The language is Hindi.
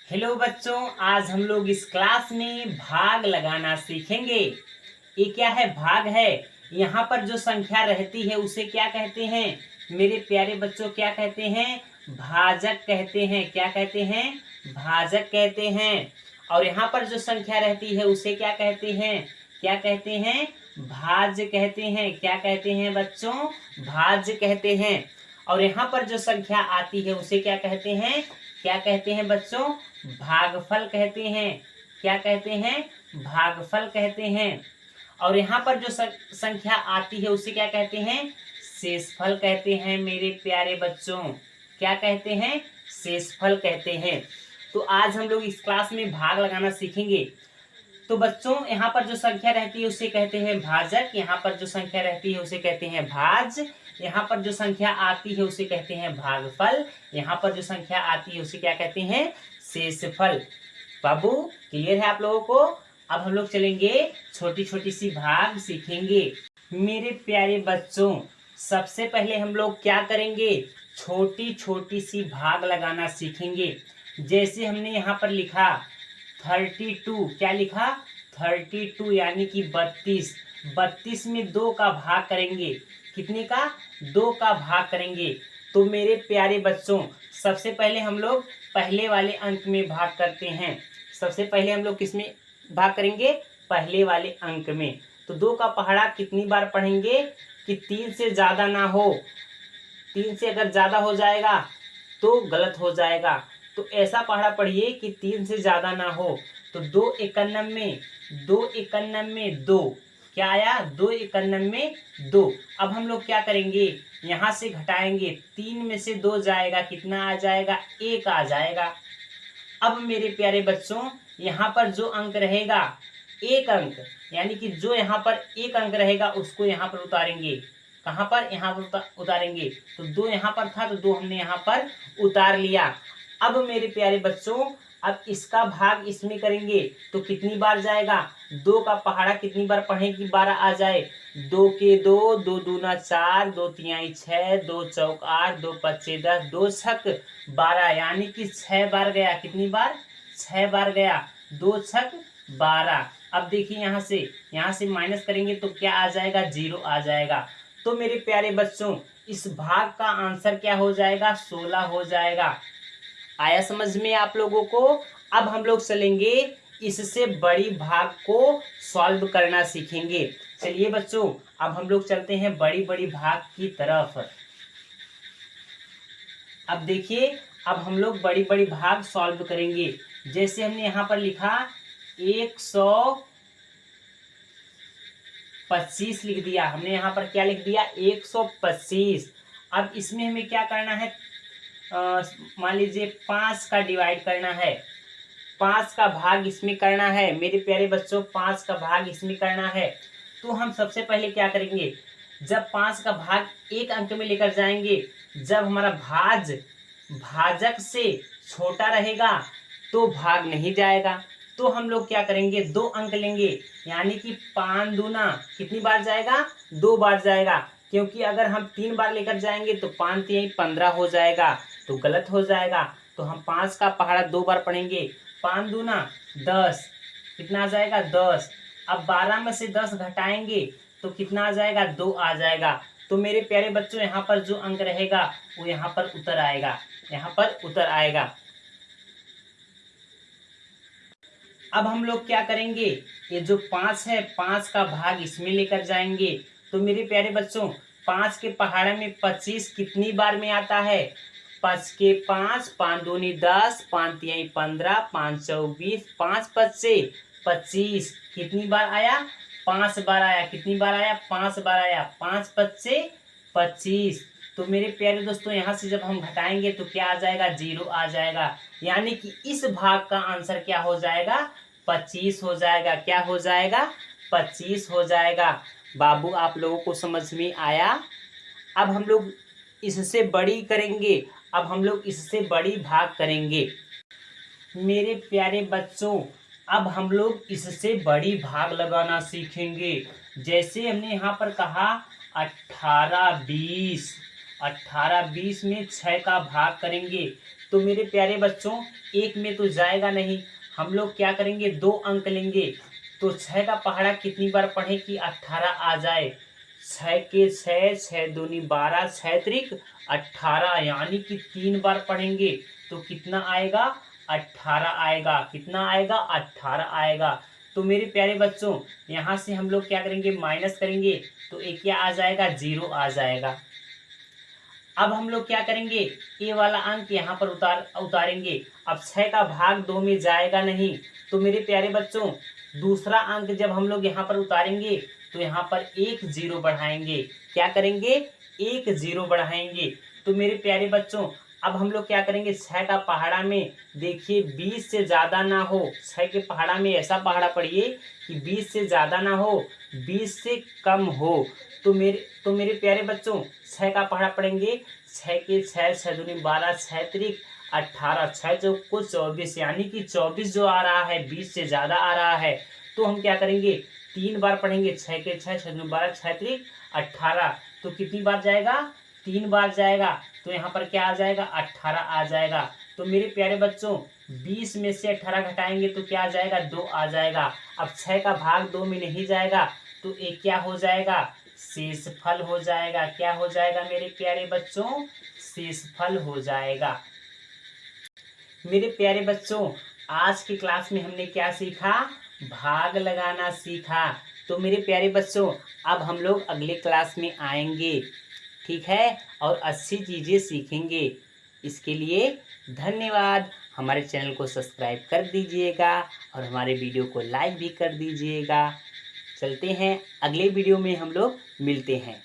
हेलो बच्चों, आज हम लोग इस क्लास में भाग लगाना सीखेंगे। ये क्या है? भाग है। यहाँ पर जो संख्या रहती है उसे क्या कहते हैं मेरे प्यारे बच्चों? क्या कहते हैं? भाजक कहते हैं। क्या कहते हैं? भाजक कहते हैं। और यहाँ पर जो संख्या रहती है उसे क्या कहते हैं? क्या कहते हैं? भाज्य कहते हैं। क्या कहते हैं बच्चों? भाज्य कहते हैं। और यहाँ पर जो संख्या आती है उसे क्या कहते हैं? क्या कहते हैं बच्चों? भागफल कहते हैं। क्या कहते हैं? भागफल कहते हैं। और यहाँ पर जो संख्या आती है उसे क्या कहते हैं? शेषफल कहते हैं मेरे प्यारे बच्चों। क्या कहते हैं? शेषफल कहते हैं। तो आज हम लोग इस क्लास में भाग लगाना सीखेंगे। तो बच्चों, यहाँ पर जो संख्या रहती है उसे कहते हैं भाजक। यहाँ पर जो संख्या रहती है उसे कहते हैं भाज्य। यहाँ पर जो संख्या आती है उसे कहते हैं भागफल। यहाँ पर जो संख्या आती है उसे क्या कहते हैं? शेषफल। बाबू, क्लियर है आप लोगों को? अब हम लोग चलेंगे, छोटी छोटी सी भाग सीखेंगे। मेरे प्यारे बच्चों, सबसे पहले हम लोग क्या करेंगे? छोटी छोटी सी भाग लगाना सीखेंगे। जैसे हमने यहाँ पर लिखा 32। क्या लिखा? 32 यानी कि 32। 32 में 2 का भाग करेंगे। कितने का? 2 का भाग करेंगे। तो मेरे प्यारे बच्चों, सबसे पहले हम लोग पहले वाले अंक में भाग करते हैं। सबसे पहले हम लोग किस में भाग करेंगे? पहले वाले अंक में। तो 2 का पहाड़ा कितनी बार पढ़ेंगे कि 3 से ज्यादा ना हो। 3 से अगर ज्यादा हो जाएगा तो गलत हो जाएगा। तो ऐसा पहाड़ा पढ़िए कि 3 से ज्यादा ना हो। तो 2 91 में 2 91 में 2 क्या आया? 2 91 में 2। अब हम लोग क्या करेंगे? यहाँ से घटाएंगे। 3 में से 2 जाएगा, कितना आ जाएगा? 1 आ जाएगा। अब मेरे प्यारे बच्चों, यहाँ पर जो अंक रहेगा, एक अंक, यानी कि जो यहाँ पर एक अंक रहेगा उसको यहाँ पर उतारेंगे। कहाँ पर? यहाँ पर उतारेंगे। तो 2 यहाँ पर था तो 2 हमने यहाँ पर उतार लिया। अब मेरे प्यारे बच्चों, अब इसका भाग इसमें करेंगे तो कितनी बार जाएगा? 2 का पहाड़ा कितनी बार पढ़े कि 12 आ जाए? 2 के 2, 2 दूना 4, 2 तिहाई 6, 2 चौक 8, 2 पच्चे 10, 2 छक 12, यानी कि 6 बार गया। कितनी बार? 6 बार गया। 2 छक 12। अब देखिए यहाँ से माइनस करेंगे तो क्या आ जाएगा? 0 आ जाएगा। तो मेरे प्यारे बच्चों, इस भाग का आंसर क्या हो जाएगा? 16 हो जाएगा। आया समझ में आप लोगों को? अब हम लोग चलेंगे, इससे बड़ी भाग को सॉल्व करना सीखेंगे। चलिए बच्चों, अब हम लोग चलते हैं बड़ी बड़ी भाग की तरफ। अब देखिए, अब हम लोग बड़ी बड़ी भाग सॉल्व करेंगे। जैसे हमने यहाँ पर लिखा 125 लिख दिया। हमने यहाँ पर क्या लिख दिया? 125। अब इसमें हमें क्या करना है? मान लीजिए 5 का डिवाइड करना है। 5 का भाग इसमें करना है मेरे प्यारे बच्चों। 5 का भाग इसमें करना है। तो हम सबसे पहले क्या करेंगे? जब 5 का भाग एक अंक में लेकर जाएंगे, जब हमारा भाजक से छोटा रहेगा तो भाग नहीं जाएगा। तो हम लोग क्या करेंगे? 2 अंक लेंगे, यानी कि 5 दूना कितनी बार जाएगा? 2 बार जाएगा। क्योंकि अगर हम 3 बार लेकर जाएंगे तो 5 तिहाई 15 हो जाएगा, तो गलत हो जाएगा। तो हम 5 का पहाड़ा 2 बार पढ़ेंगे। 5 दूना 10, कितना आ जाएगा? 10। अब 12 में से 10 घटाएंगे तो कितना आ जाएगा? 2 आ जाएगा। तो मेरे प्यारे बच्चों, यहाँ पर जो अंक रहेगा वो यहाँ पर उतर आएगा। यहाँ पर उतर आएगा। अब हम लोग क्या करेंगे? ये जो 5 है, 5 का भाग इसमें लेकर जाएंगे। तो मेरे प्यारे बच्चों, 5 के पहाड़े में 25 कितनी बार में आता है? 5 के 5, 5 दूनी 10, 5 तिहाई 15, 5 चौक 20, 5 पच्चे 25। कितनी बार आया? 5 बार आया। कितनी बार आया? 5 बार आया। 5 पच्चे 25। तो मेरे प्यारे दोस्तों, यहाँ से जब हम घटाएंगे तो क्या आ जाएगा? 0 आ जाएगा। यानी कि इस भाग का आंसर क्या हो जाएगा? 25 हो जाएगा। क्या हो जाएगा? 25 हो जाएगा। बाबू, आप लोगों को समझ में आया? अब हम लोग इससे बड़ी करेंगे। अब हम लोग इससे बड़ी भाग करेंगे मेरे प्यारे बच्चों। अब हम लोग इससे बड़ी भाग लगाना सीखेंगे। जैसे हमने यहाँ पर कहा 18 20। 18 20 में 6 का भाग करेंगे तो मेरे प्यारे बच्चों एक में तो जाएगा नहीं, हम लोग क्या करेंगे 2 अंक लेंगे। तो 6 का पहाड़ा कितनी बार पढ़े कि 18 आ जाए। 6 के 6, 6 दूनी 12, 6 त्रिक 18, यानी कि 3 बार पढ़ेंगे तो कितना आएगा 18 आएगा। कितना आएगा 18 आएगा। तो मेरे प्यारे बच्चों यहाँ से हम लोग क्या करेंगे माइनस करेंगे तो एक क्या आ जाएगा 0 आ जाएगा। अब हम लोग क्या करेंगे ए वाला अंक यहाँ पर उतारेंगे। अब 6 का भाग 2 में जाएगा नहीं, तो मेरे प्यारे बच्चों दूसरा अंक जब हम लोग यहाँ पर उतारेंगे तो यहाँ पर 1 0 बढ़ाएंगे। क्या करेंगे 1 0 बढ़ाएंगे। तो मेरे प्यारे बच्चों अब हम लोग क्या करेंगे 6 का पहाड़ा में देखिए 20 से ज़्यादा ना हो। 6 के पहाड़ा में ऐसा पहाड़ा पढ़िए कि 20 से ज़्यादा ना हो, 20 से कम हो। तो मेरे प्यारे बच्चों 6 का पहाड़ा पढ़ेंगे 6 के 6, 6 दूनी 12, 6 त्रिक 18, 6 चौको 24, यानी कि 24 जो आ रहा है 20 से ज़्यादा आ रहा है। तो हम क्या करेंगे 3 बार पढ़ेंगे 6 के 6, 6 दूनी 12, 6 त्रिक 18। तो कितनी बार जाएगा 3 बार जाएगा। तो यहाँ पर क्या आ जाएगा 18 आ जाएगा। तो मेरे प्यारे बच्चों 20 में से 18 घटाएंगे तो क्या आ जाएगा 2 आ जाएगा। अब 6 का भाग 2 में नहीं जाएगा तो एक क्या हो जाएगा शेषफल हो जाएगा। क्या हो जाएगा मेरे प्यारे बच्चों शेषफल हो जाएगा। मेरे प्यारे बच्चों आज की क्लास में हमने क्या सीखा भाग लगाना सीखा। तो मेरे प्यारे बच्चों अब हम लोग अगले क्लास में आएंगे, ठीक है, और अच्छी चीज़ें सीखेंगे। इसके लिए धन्यवाद। हमारे चैनल को सब्सक्राइब कर दीजिएगा और हमारे वीडियो को लाइक भी कर दीजिएगा। चलते हैं अगले वीडियो में हम लोग मिलते हैं।